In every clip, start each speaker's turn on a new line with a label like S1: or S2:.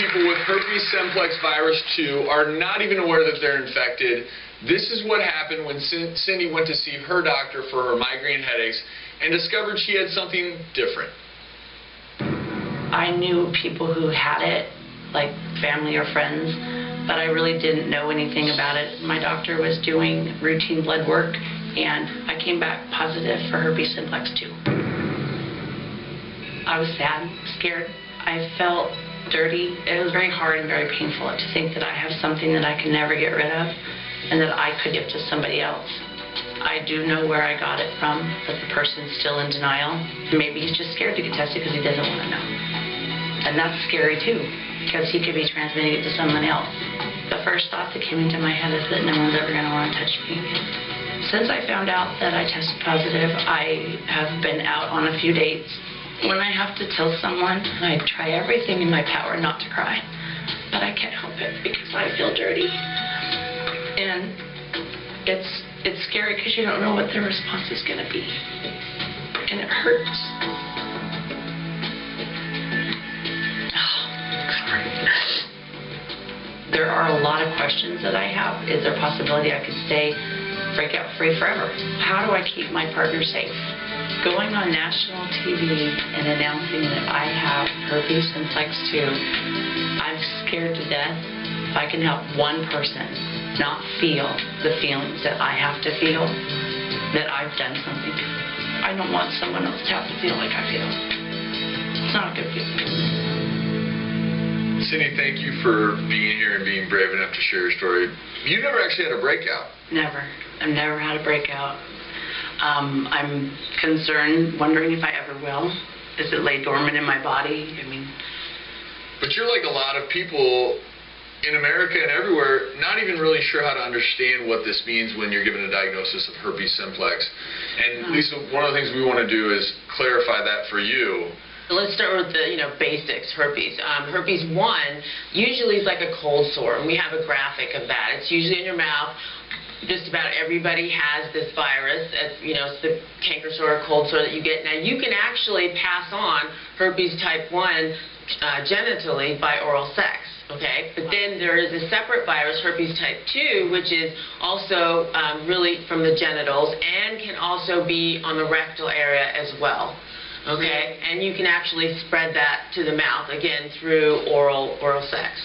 S1: people with herpes simplex virus 2 are not even aware that they're infected. This is what happened when Cindy went to see her doctor for her migraine headaches and discovered she had something different.
S2: I knew people who had it, like family or friends, but I really didn't know anything about it. My doctor was doing routine blood work, and I came back positive for herpes simplex 2. I was sad, scared. I felt dirty. It was very hard and very painful to think that I have something that I can never get rid of and that I could give to somebody else. I do know where I got it from, but the person's still in denial. Maybe he's just scared to get tested because he doesn't want to know. And that's scary too, because he could be transmitting it to someone else. The first thought that came into my head is that no one's ever going to want to touch me again. Since I found out that I tested positive, I have been out on a few dates. When I have to tell someone, I try everything in my power not to cry, but I can't help it because I feel dirty. And it's scary because you don't know what their response is going to be, and it hurts. There are a lot of questions that I have. Is there a possibility I could stay breakout free forever? How do I keep my partner safe? Going on national TV and announcing that I have herpes simplex 2, I'm scared to death. If I can help one person not feel the feelings that I have to feel, that I've done something. I don't want someone else to have to feel like I feel. It's not a good feeling.
S1: Cindy, thank you for being here and being brave enough to share your story. You never actually had a breakout.
S2: Never. I've never had a breakout. I'm concerned, wondering if I ever will. Does it lay dormant in my body? I mean...
S1: But you're like a lot of people in America and everywhere, not even really sure how to understand what this means when you're given a diagnosis of herpes simplex. And Lisa, one of the things we want to do is clarify that for you.
S3: Let's start with the basics. Herpes. Herpes 1 usually is like a cold sore, and we have a graphic of that. It's usually in your mouth. Just about everybody has this virus. It's the canker sore or cold sore that you get. Now, you can actually pass on herpes type 1 genitally by oral sex. Okay, but then there is a separate virus, herpes type 2, which is also really from the genitals and can also be on the rectal area as well. Okay, and you can actually spread that to the mouth, again, through oral sex.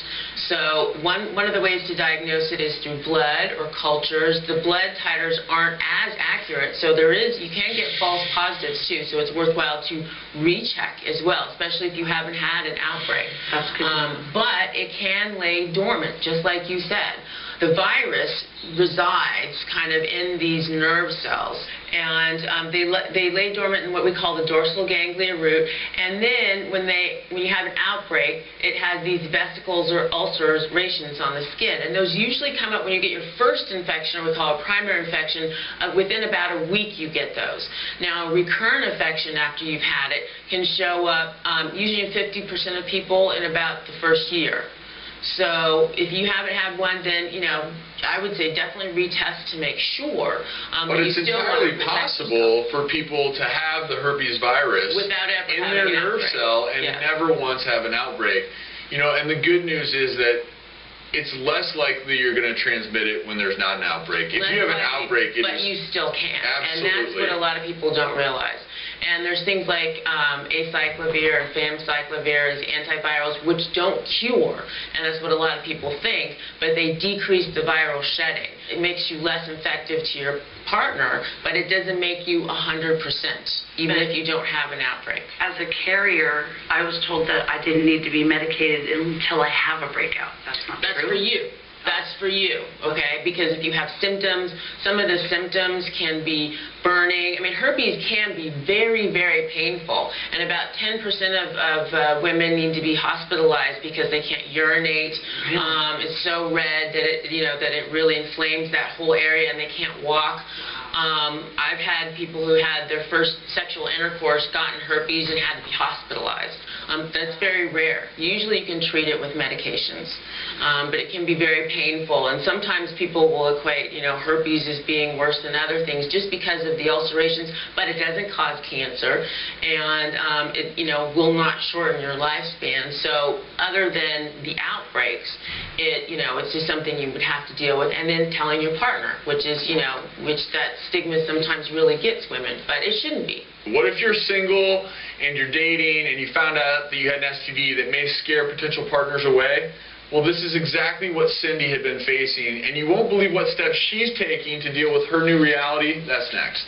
S3: So one of the ways to diagnose it is through blood or cultures. The blood titers aren't as accurate, so you can get false positives too, so it's worthwhile to recheck as well, especially if you haven't had an outbreak.
S2: That's good.
S3: But it can lay dormant, just like you said. The virus resides kind of in these nerve cells, and they lay dormant in what we call the dorsal ganglia root. And then when you have an outbreak, it has these vesicles or ulcerations on the skin, and those usually come up when you get your first infection, or we call a primary infection. Within about a week, you get those. Now, a recurrent infection after you've had it can show up usually in 50% of people in about the first year. So if you haven't had one, then, I would say definitely retest to make sure.
S1: But it's entirely possible for people to have the herpes virus
S3: without ever
S1: in their nerve cell and never once have an outbreak. And the good news is that it's less likely you're going to transmit it when there's not an outbreak. If you have an outbreak,
S3: but you still can.
S1: Absolutely.
S3: And that's what a lot of people don't realize. And there's things like acyclovir and famciclovir, these antivirals, which don't cure, and that's what a lot of people think, but they decrease the viral shedding. It makes you less infective to your partner, but it doesn't make you 100%, even if you don't have an outbreak.
S2: As a carrier, I was told that I didn't need to be medicated until I have a breakout. That's not true.
S3: That's for you. That's for you, okay? Because if you have symptoms, some of the symptoms can be burning. I mean, herpes can be very, very painful, and about 10% of women need to be hospitalized because they can't urinate.
S2: Really?
S3: It's so red that it really inflames that whole area, and they can't walk. I've had people who had their first sexual intercourse, gotten herpes, and had to be hospitalized. That's very rare. Usually you can treat it with medications, but it can be very painful. And sometimes people will equate, herpes as being worse than other things just because of the ulcerations, but it doesn't cause cancer, and it, will not shorten your lifespan. So other than the outbreaks, it's just something you would have to deal with. And then telling your partner, which is, which that stigma sometimes really gets women, but it shouldn't be.
S1: What if you're single and you're dating and you found out that you had an STD that may scare potential partners away? Well, this is exactly what Cindy had been facing, and you won't believe what steps she's taking to deal with her new reality. That's next.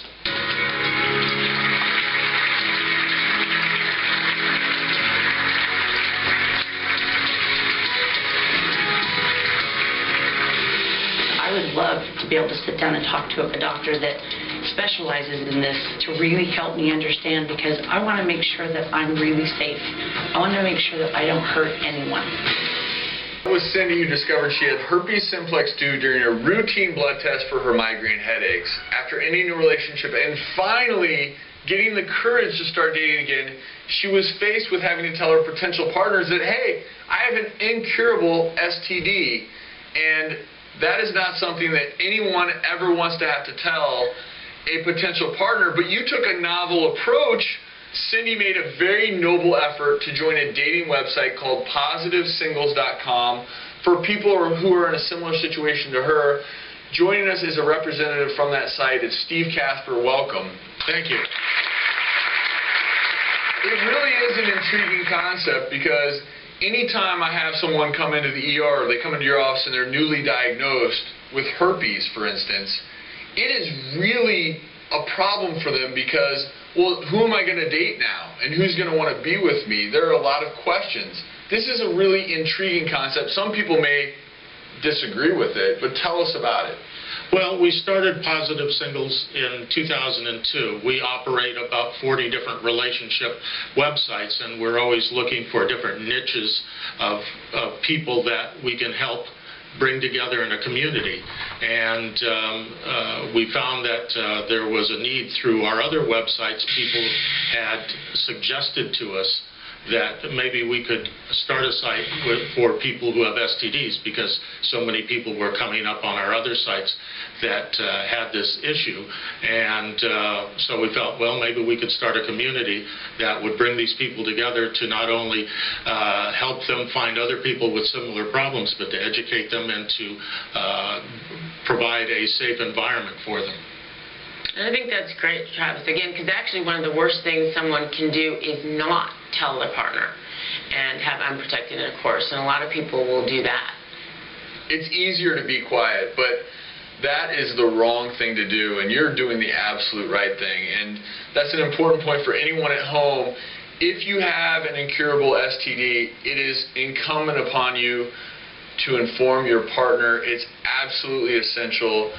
S2: I would love to be able to sit down and talk to a doctor that specializes in this to really help me understand, because I want to make sure that I'm really safe. I want to make sure that I don't hurt anyone.
S1: It was Cindy who discovered she had herpes simplex due during a routine blood test for her migraine headaches. After ending a relationship and finally getting the courage to start dating again, she was faced with having to tell her potential partners that, hey, I have an incurable STD, and that is not something that anyone ever wants to have to tell a potential partner. But you took a novel approach. Cindy made a very noble effort to join a dating website called positivesingles.com for people who are in a similar situation to her. Joining us is a representative from that site. It's Steve Casper. Welcome.
S4: Thank you.
S1: It really is an intriguing concept, because anytime I have someone come into the ER, or they come into your office and they're newly diagnosed with herpes, for instance, it is really a problem for them because, well, who am I going to date now? And who's going to want to be with me? There are a lot of questions. This is a really intriguing concept. Some people may disagree with it, but tell us about it.
S4: Well, we started Positive Singles in 2002. We operate about 40 different relationship websites, and we're always looking for different niches of people that we can help bring together in a community. And we found that there was a need through our other websites. People had suggested to us that maybe we could start a site for people who have STDs, because so many people were coming up on our other sites that had this issue. And so we felt, well, maybe we could start a community that would bring these people together to not only help them find other people with similar problems, but to educate them and to provide a safe environment for them.
S3: And I think that's great, Travis, again, because actually one of the worst things someone can do is not tell their partner and have unprotected intercourse, and a lot of people will do that.
S1: It's easier to be quiet, but that is the wrong thing to do, and you're doing the absolute right thing. And that's an important point for anyone at home. If you have an incurable STD, it is incumbent upon you to inform your partner. It's absolutely essential.